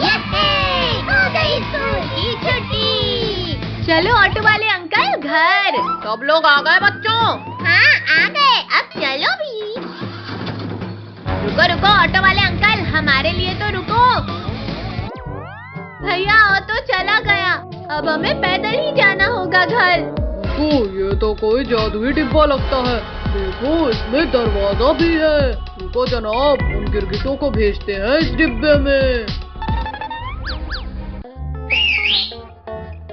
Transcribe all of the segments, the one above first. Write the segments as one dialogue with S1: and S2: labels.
S1: हो गई स्कूल की छुट्टी।
S2: चलो ऑटो वाले अंकल घर।
S3: सब लोग आ गए बच्चों?
S1: हाँ आ गए, अब चलो भी।
S2: रुको रुको ऑटो वाले अंकल, हमारे लिए तो रुको। भैया ऑटो चला गया, अब हमें पैदल ही जाना होगा घर।
S3: ये तो कोई जादुई डिब्बा लगता है। देखो इसमें दरवाजा भी है। रुको जनाब, उन गिरगिटों को भेजते हैं इस डिब्बे में।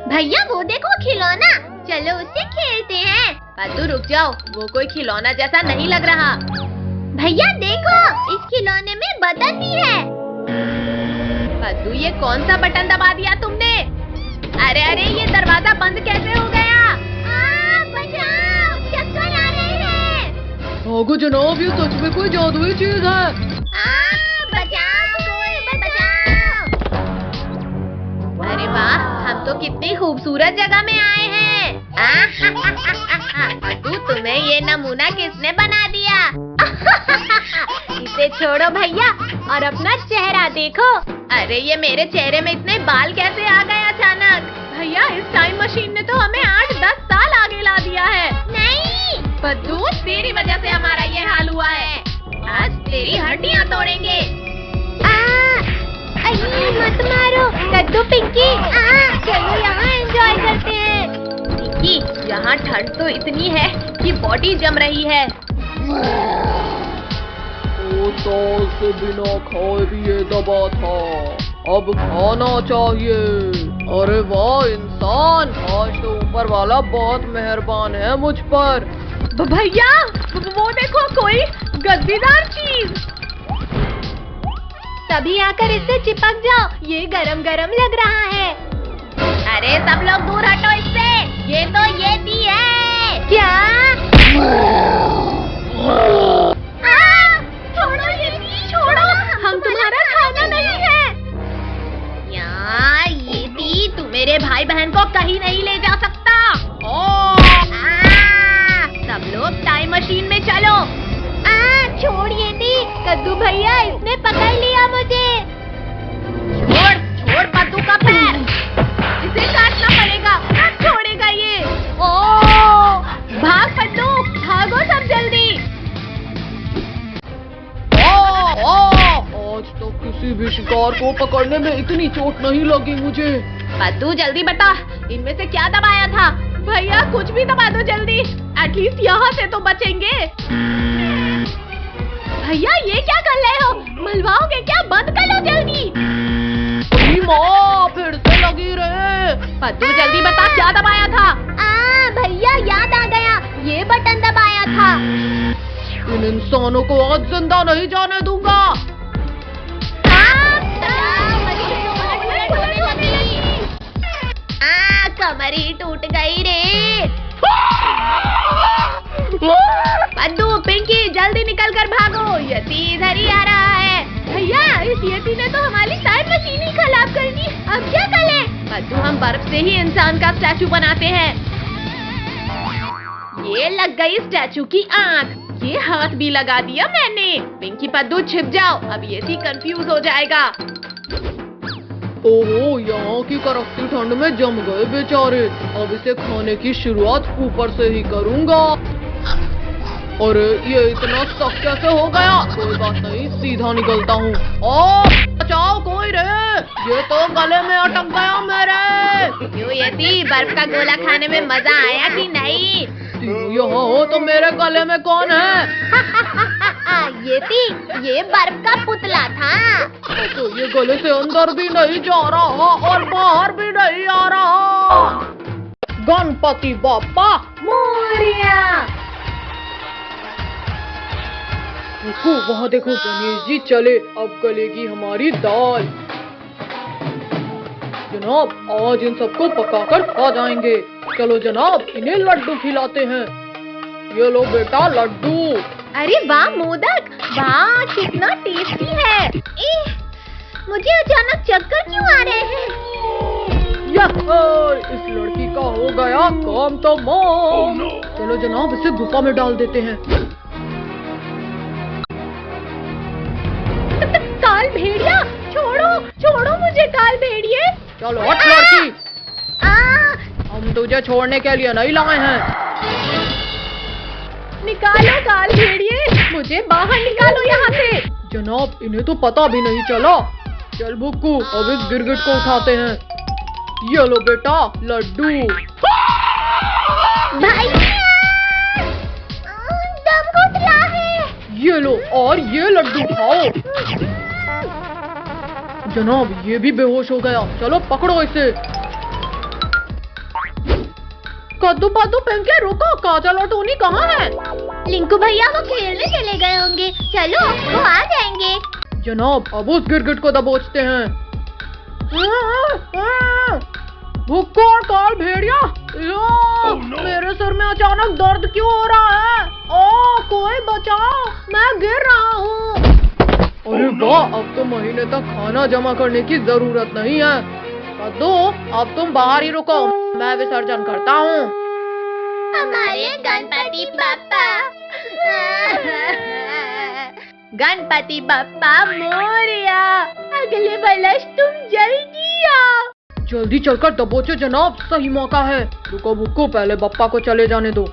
S1: भैया वो देखो खिलौना, चलो उससे खेलते हैं।
S2: पद्दू रुक जाओ, वो कोई खिलौना जैसा नहीं लग रहा।
S1: भैया देखो, इस खिलौने में बटन भी है।
S2: पद्दू ये कौन सा बटन दबा दिया तुमने? अरे अरे ये दरवाजा बंद कैसे हो गया?
S1: बचाओ, चक्कर आ रहे हैं।
S3: भागो जनाब, ये सच में कोई जादुई चीज है।
S1: बचाओ, कोई बचाओ।
S2: अरे वाह, हम तो कितनी खूबसूरत जगह में आए हैं। पद्दू तुम्हें ये नमूना किसने बना दिया? इसे छोड़ो भैया और अपना चेहरा देखो। अरे ये मेरे चेहरे में इतने बाल कैसे आ गए अचानक? भैया इस टाइम मशीन ने तो हमें 8-10 साल आगे ला दिया है।
S1: नहीं
S2: पद्दू तेरी वजह से हमारा ये हाल हुआ है। आज तेरी हड्डियाँ तोड़ेंगे।
S1: मत मारो कद्दू पिंकी। चलो यहाँ एंजॉय करते हैं।
S2: पिंकी यहाँ ठंड तो इतनी है कि बॉडी जम रही है।
S3: 2 साल से बिना खाए पिए दबा था, अब खाना चाहिए। अरे वाह इंसान, आज तो ऊपर वाला बहुत मेहरबान है मुझ पर।
S2: भैया वो देखो कोई गद्दीदार चीज।
S1: तभी आकर इससे चिपक जाओ, ये गरम गरम लग रहा है।
S2: अरे सब लोग दूर हटो इससे, ये तो येती है।
S1: क्या? छोड़ो येती, छोड़ो,
S2: हम तुम्हारा खाना नहीं है। यार येती, तू मेरे भाई बहन को कहीं नहीं ले जा सकता। सब लोग टाइम मशीन में चलो।
S1: छोड़ येती, कद्दू भैया इसने पकड़ लिया मुझे।
S2: छोड़ पद्दू का पैर, इसे काटना पड़ेगा, ना छोड़ेगा ये। भाग पद्दू, भागो सब जल्दी।
S3: आज तो किसी भी शिकार को पकड़ने में इतनी चोट नहीं लगी मुझे।
S2: पद्दू जल्दी बता, इनमें से क्या दबाया था? भैया कुछ भी दबा दो जल्दी, एटलीस्ट यहाँ से तो बचेंगे। भैया ये क्या कर रहे हो? मलवाओगे क्या? बंद कर लो जल्दी।
S3: माँ फिर से लगी रहे।
S2: पद्दू जल्दी बता क्या दबाया था?
S1: भैया याद आ गया, ये बटन दबाया था।
S3: इन इंसानों को आज जिंदा नहीं जाने दूंगा।
S2: कमर ही टूट गई रे। पद्दू पिंकी जल्दी निकल कर भागो, यती इधर ही आ रहा है। भैया इस यती ने तो हमारी टाइम मशीन ही खराब कर दी, अब क्या करें? पद्दू हम बर्फ से ही इंसान का स्टैचू बनाते हैं। ये लग गई स्टैचू की आँख, ये हाथ भी लगा दिया मैंने। पिंकी पद्दू छिप जाओ, अब यती कंफ्यूज हो जाएगा।
S3: ओहो, यहाँ की कड़कती ठंड में जम गए बेचारे। अब इसे खाने की शुरुआत ऊपर से ही करूँगा। अरे ये इतना सख्त कैसे हो गया? कोई बात नहीं, सीधा निकलता हूँ। बचाओ कोई रे, ये तो गले में अटक गया मेरे।
S2: क्यों यती, बर्फ का गोला खाने में मजा आया कि नहीं?
S3: यहाँ हो तो मेरे गले में कौन है?
S1: येती, ये बर्फ का पुतला था।
S3: तो ये गले से अंदर भी नहीं जा रहा और बाहर भी नहीं आ रहा। गणपति बाप्पा
S2: मोरिया।
S3: देखो वहाँ देखो, गणेश जी चले, अब गलेगी हमारी दाल। जनाब आज इन सबको पकाकर खा जाएंगे। चलो जनाब, इन्हें लड्डू खिलाते हैं। ये लो बेटा लड्डू।
S2: अरे वाह मोदक, वाह कितना टेस्टी है।
S1: मुझे अचानक चक्कर क्यों आ रहे हैं?
S3: इस लड़की का हो गया काम तमाम। चलो जनाब, इसे गुफा में डाल देते हैं।
S2: काल भेड़िया, छोड़ो छोड़ो मुझे, भेड़िए।
S3: चलो हट लड़की,
S1: आ,
S3: हम तुझे छोड़ने के लिए नहीं लाए हैं।
S2: निकालो काल भेड़िए, मुझे बाहर निकालो यहाँ से।
S3: जनाब, इन्हें तो पता भी नहीं चला। चल बुक्कू, अब इस गिरगिट को उठाते हैं। ये लो बेटा, लड्डू।
S1: भैया दम घुटला है।
S3: ये लो, और ये लड्डू खाओ। जनाब, ये भी बेहोश हो गया। चलो पकड़ो इसे। कद्दू पद्दू पिंकी, रुको, काजल और टोनी कहाँ है?
S1: लिंकू भैया वो खेलने चले गए होंगे, चलो वो आ जाएंगे।
S3: जनाब, अब उस गिरगिट को दबोचते हैं। भुक्को और काल भेड़िया, मेरे सर में अचानक दर्द क्यों हो रहा है? ओ कोई बचाओ, मैं गिर रहा हूँ। अरे वाह, अब तो महीने तक खाना जमा करने की जरूरत नहीं है। कद्दू, अब तुम बाहर ही रुको, मैं विसर्जन करता हूँ।
S1: हमारे गणपति बाप्पा।
S2: गणपति बप्पा मोरया, अगले वर्ष तुम जल्दी आओ।
S3: जल्दी चलकर दबोचो जनाब, सही मौका है। रुको भुक्कू, पहले बप्पा को चले जाने दो।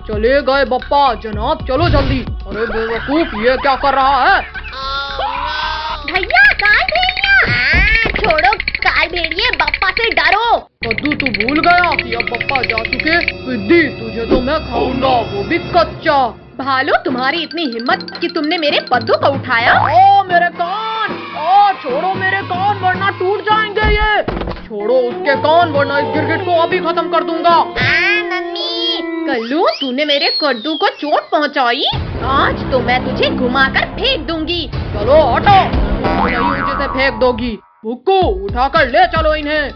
S3: चले गए बप्पा। जनाब चलो जल्दी। अरे बेवकूफ, ये क्या कर रहा है?
S1: भैया काल भेड़िया। छोड़ो काल भेड़िए, बप्पा से डरो।
S3: कद्दू, तू भूल गया कि अब बप्पा जा चुके। सिद्धि, तुझे तो मैं खाऊंगा, वो भी कच्चा।
S2: भालू, तुम्हारी इतनी हिम्मत कि तुमने मेरे पद्दू को उठाया।
S3: ओ मेरे कान, ओ छोड़ो मेरे कान, वरना टूट जाएंगे ये। छोड़ो उसके कान, वरना इस गिरगिट को अभी खत्म कर दूंगा।
S1: मम्मी।
S2: कल्लू, तूने मेरे कद्दू को चोट पहुंचाई। आज तो मैं तुझे घुमाकर फेंक दूंगी।
S3: चलो हटो, नहीं नीचे से फेंक दोगी। भुक्कू, उठाकर ले चलो इन्हें।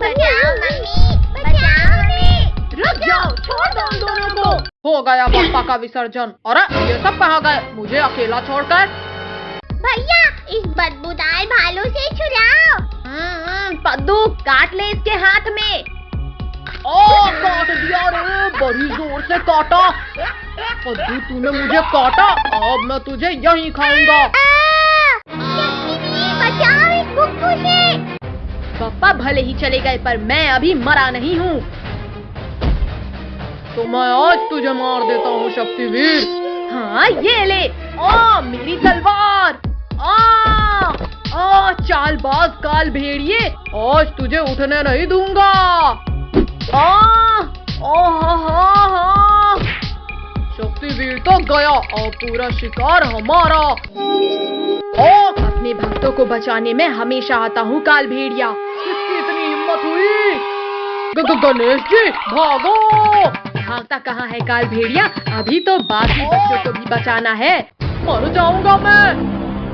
S1: बचाओ मम्मी, बचाओ हमें।
S2: रुक जाओ, छोड़ दो उन दोनों को।
S3: हो गया बप्पा का विसर्जन। अरे ये सब कहाँ गए, मुझे अकेला छोड़कर?
S1: भैया इस बदबूदार भालू से छुड़ाओ।
S2: पद्दू, काट ले इसके हाथ में।
S3: ओ काट दिया रे, बड़ी जोर से काटा। कद्दू, तूने मुझे काटा, अब मैं तुझे यहीं खाऊंगा।
S1: बचाओ इस बुक्कू से।
S2: पप्पा भले ही चले गए, पर मैं अभी मरा नहीं हूँ।
S3: तो मैं आज तुझे मार देता हूँ शक्तिवीर।
S2: हाँ ये ले, ओ मेरी तलवार। ओ चालबाज काल भेड़िए,
S3: आज तुझे उठने नहीं दूंगा। शक्तिवीर तो गया, अब पूरा शिकार हमारा।
S2: अपने भक्तों को बचाने में हमेशा आता हूँ काल भेड़िया।
S3: किसकी इतनी हिम्मत हुई? गणेश जी भागो।
S2: भागता कहाँ है काल भेड़िया, अभी तो बाकी बच्चों को भी बचाना है।
S3: मर जाऊंगा मैं।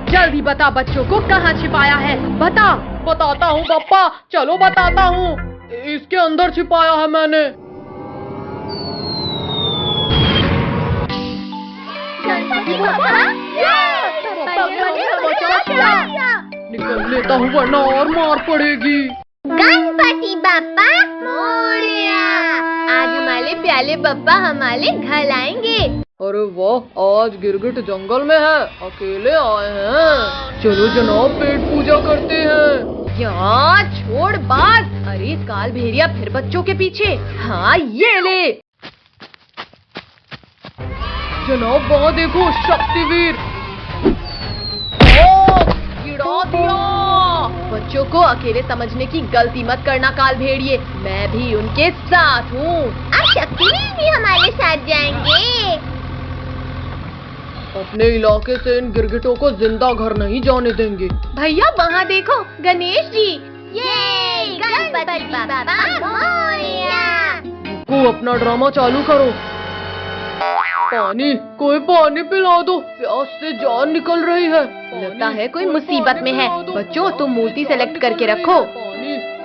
S2: जल्दी बता, बच्चों को कहाँ छिपाया है, बता।
S3: बताता हूँ बप्पा, चलो बताता हूँ। इसके अंदर छिपाया है मैंने। निकल लेता हूँ, वरना और मार पड़ेगी।
S1: गणपति बाप्पा मोरया।
S2: आज हमारे प्याले बप्पा हमारे घर आएंगे।
S3: अरे वाह, आज गिरगिट जंगल में है, अकेले आए हैं। चलो जनाब, पेट पूजा करते हैं।
S2: क्या छोड़ बात। अरे काल भेड़िया फिर बच्चों के पीछे। हाँ ये ले।
S3: जनाब वहाँ देखो, शक्तिवीर।
S2: गिरा दिया। बच्चों को अकेले समझने की गलती मत करना काल भेड़िए, मैं भी उनके साथ हूँ।
S1: अब शक्तिवीर भी हमारे साथ जाएंगे।
S3: अपने इलाके से इन गिरगिटों को जिंदा घर नहीं जाने देंगे।
S2: भैया वहाँ देखो, गणेश जी।
S1: ये गणपति बाप्पा मोरया।
S3: को अपना ड्रामा चालू करो। पानी, कोई पानी पिला दो, प्यास से जान निकल रही है।
S2: लगता है कोई मुसीबत में है। बच्चों तुम मूर्ति सेलेक्ट करके रखो।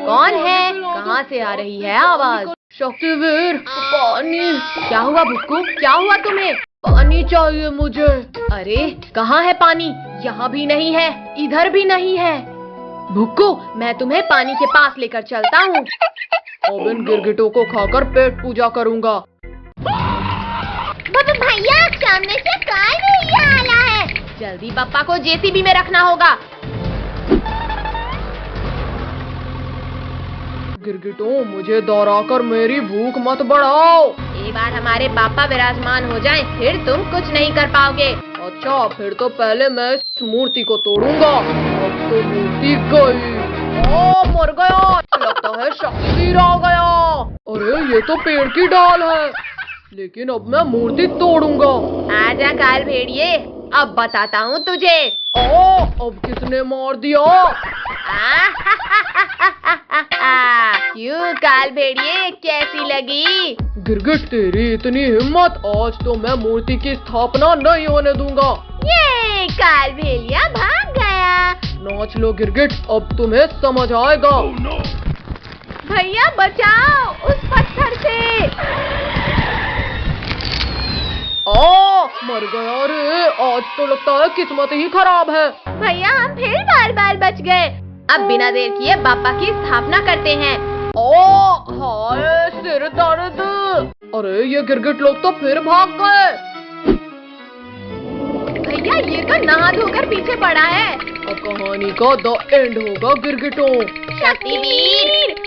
S2: कौन है, कहाँ से आ रही है आवाज?
S3: शक्तिवीर, पानी।
S2: क्या हुआ भुक्कू, क्या हुआ तुम्हें?
S3: पानी चाहिए मुझे।
S2: अरे कहाँ है पानी? यहाँ भी नहीं है, इधर भी नहीं है। भुक्कू, मैं तुम्हें पानी के पास लेकर चलता हूँ।
S3: अब इन गिरगिटों को खाकर पेट पूजा करूँगा।
S1: भैया सामने से काल भेड़िया आ रहा है।
S2: जल्दी बप्पा को जेसीबी में रखना होगा।
S3: गिरगिटों, मुझे दोहराकर मेरी भूख मत बढ़ाओ।
S2: एक बार हमारे पापा विराजमान हो जाएं, फिर तुम कुछ नहीं कर पाओगे।
S3: अच्छा, फिर तो पहले मैं इस मूर्ति को तोड़ूंगा। अब तो मूर्ति गई। ओ, मर गया। लगता है शक्ति आ गया। अरे ये तो पेड़ की डाल है, लेकिन अब मैं मूर्ति तोड़ूंगा।
S2: आजा काल भेड़िए, अब बताता हूँ तुझे।
S3: ओ, अब किसने मार दिया?
S2: क्यों काल भेड़िए, कैसी लगी?
S3: गिरगिट, तेरी इतनी हिम्मत, आज तो मैं मूर्ति की स्थापना नहीं होने दूंगा।
S2: ये काल भेड़िया भाग गया।
S3: नाच लो गिरगिट, अब तुम्हें समझ आएगा।
S2: भैया बचाओ उस पत्थर से।
S3: मर गया रे। आज तो लगता है किस्मत ही खराब है।
S2: भैया हम फिर बार बच गए। अब बिना देर किए बापा की स्थापना करते हैं।
S3: हाय सिर दर्द। अरे ये गिरगिट लोग तो फिर भाग गए।
S2: भैया ये तो नहा धोकर पीछे पड़ा है।
S3: अब कहानी का द एंड होगा गिरगिटों।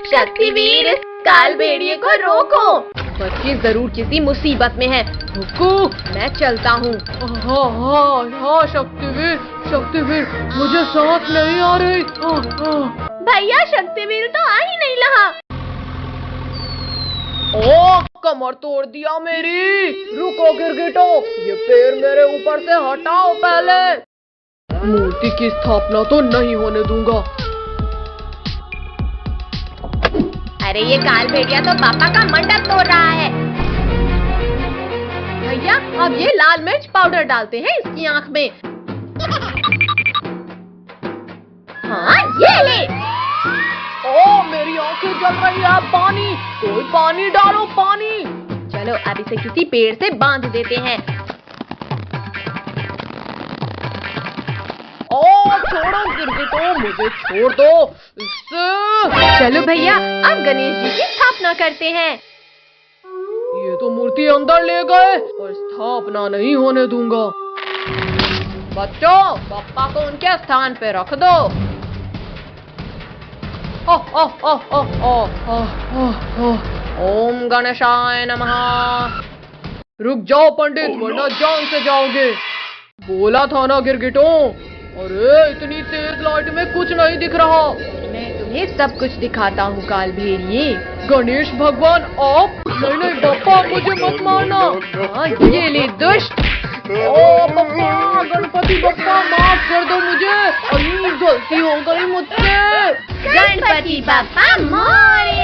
S2: शक्तिवीर, काल भेड़िए को रोको। बच्ची जरूर किसी मुसीबत में है।
S3: रुको,
S2: मैं चलता हूँ।
S3: हाँ शक्तिवीर, मुझे सांस नहीं आ रही।
S2: भैया शक्तिवीर तो आ ही नहीं रहा।
S3: कमर तोड़ दिया मेरी। रुको गिरगिटों, ये पैर मेरे ऊपर से हटाओ पहले। मूर्ति की स्थापना तो नहीं होने दूंगा।
S2: अरे ये काल भेड़िया तो पापा का मंडप तोड़ रहा है। भैया अब ये लाल मिर्च पाउडर डालते हैं इसकी आंख में। हाँ ये ले।
S3: मेरी आंखें जल रही है। पानी, कोई पानी डालो, पानी।
S2: चलो अब इसे किसी पेड़ से बांध देते हैं।
S3: छोड़ो गिरगिटों, मुझे छोड़ दो इससे।
S2: चलो भैया अब गणेश जी की स्थापना करते हैं।
S3: ये तो मूर्ति अंदर ले गए और स्थापना नहीं होने दूंगा। बच्चों, पापा को उनके स्थान पे रख दो। ओम गणेशाय नमः। रुक जाओ पंडित, वरना जान से जाओगे। बोला था ना गिरगिटों। अरे इतनी तेज लाइट में कुछ नहीं दिख रहा।
S2: मैं तुम्हें सब कुछ दिखाता हूँ काल भेड़िए।
S3: गणेश भगवान आप? नहीं पापा, मुझे मत मारना।
S2: हाँ ये ले दुष्ट।
S3: पापा, गणपति बप्पा माफ कर दो मुझे। अरे गलती हो गई मुझसे।
S2: गणपति बप्पा मोरया।